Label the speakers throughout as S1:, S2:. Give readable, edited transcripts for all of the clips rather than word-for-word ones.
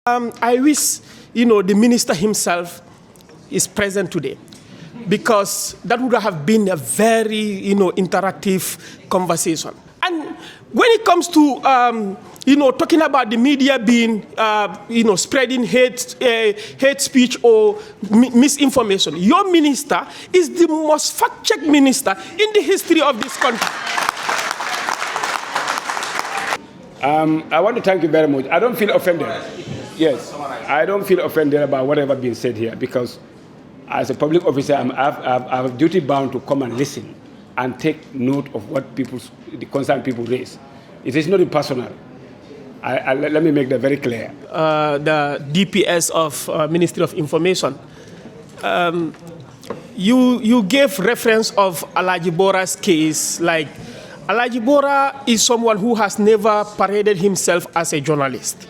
S1: I wish, the minister himself is present today, because that would have been a very, interactive conversation. And when it comes to, talking about the media being, spreading hate speech or misinformation, your minister is the most fact-checked minister in the history of this country.
S2: I want to thank you very much. I don't feel offended. Yes, I don't feel offended about whatever being said here, because as a public officer, I'm duty bound to come and listen and take note of what the concerned people raise. It is not personal. Let me make that very clear.
S1: The DPS of Ministry of Information, you gave reference of Alhaji Bora's case. Like, Alhaji Bora is someone who has never paraded himself as a journalist.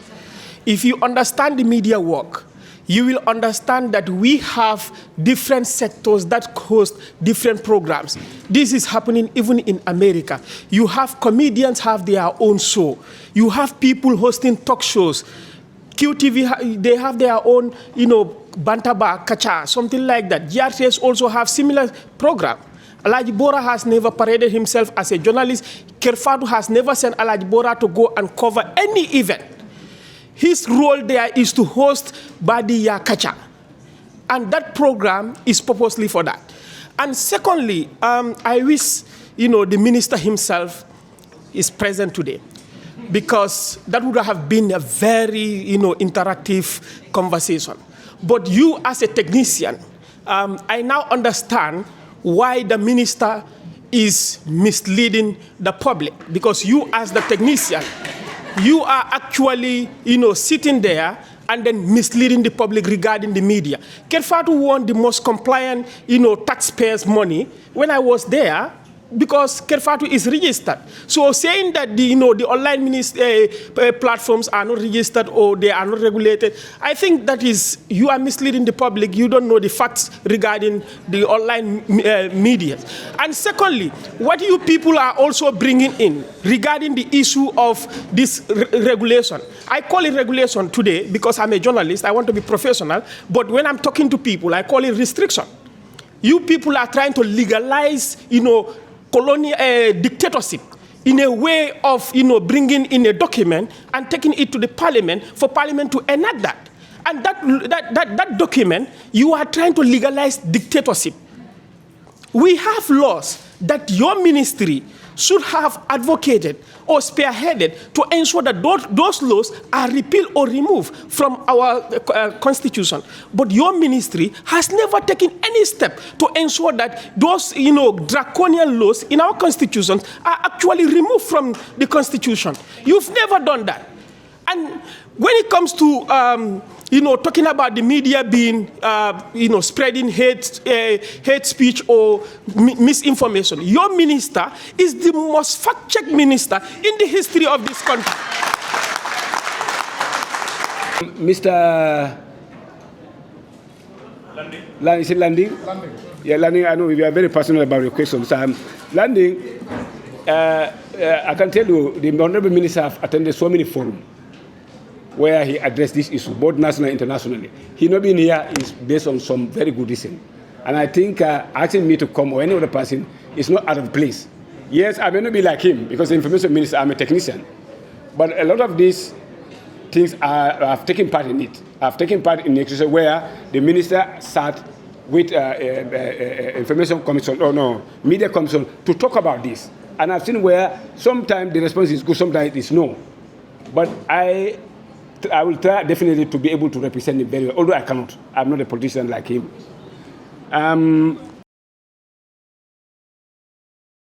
S1: If you understand the media work, you will understand that we have different sectors that host different programs. This is happening even in America. You have comedians have their own show. You have people hosting talk shows. QTV, they have their own, Bantaba, Kacha, something like that. GRTS also have similar program. Alhaji Bora has never paraded himself as a journalist. Kerfadu has never sent Alhaji Bora to go and cover any event. His role there is to host Badi Ya Kacha. And that program is purposely for that. And secondly, I wish, the minister himself is present today, because that would have been a very, interactive conversation. But you as a technician, I now understand why the minister is misleading the public, because you as the technician, you are actually, sitting there and then misleading the public regarding the media. Kerfatu won the most compliant, taxpayers' money when I was there, because Kerfatu is registered. So saying that the online platforms are not registered or they are not regulated, I think that is, you are misleading the public. You don't know the facts regarding the online media. And secondly, what you people are also bringing in regarding the issue of this regulation. I call it regulation today because I'm a journalist. I want to be professional. But when I'm talking to people, I call it restriction. You people are trying to legalize, colonial dictatorship in a way of, bringing in a document and taking it to the parliament for parliament to enact that. And that document, you are trying to legalize dictatorship. We have laws that your ministry should have advocated or spearheaded to ensure that those laws are repealed or removed from our constitution. But your ministry has never taken any step to ensure that those, draconian laws in our constitutions are actually removed from the constitution. You've never done that. And when it comes to, talking about the media being, spreading hate speech or misinformation, your minister is the most fact-checked minister in the history of this country.
S2: Mr. Landing. Is it Landing?
S3: Landing.
S2: Yeah, Landing, I know we are very passionate about your questions. Landing, I can tell you, the Honorable Minister have attended so many forums where he addressed this issue, both nationally and internationally. He not being here is based on some very good reason. And I think asking me to come or any other person is not out of place. Yes, I may not be like him, because the information minister, I'm a technician. But a lot of these things I've taken part in it. I've taken part in the exercise where the minister sat with information commission, media commission to talk about this. And I've seen where sometimes the response is good, sometimes it's no. But I will try definitely to be able to represent him very well, although I cannot. I'm not a politician like him.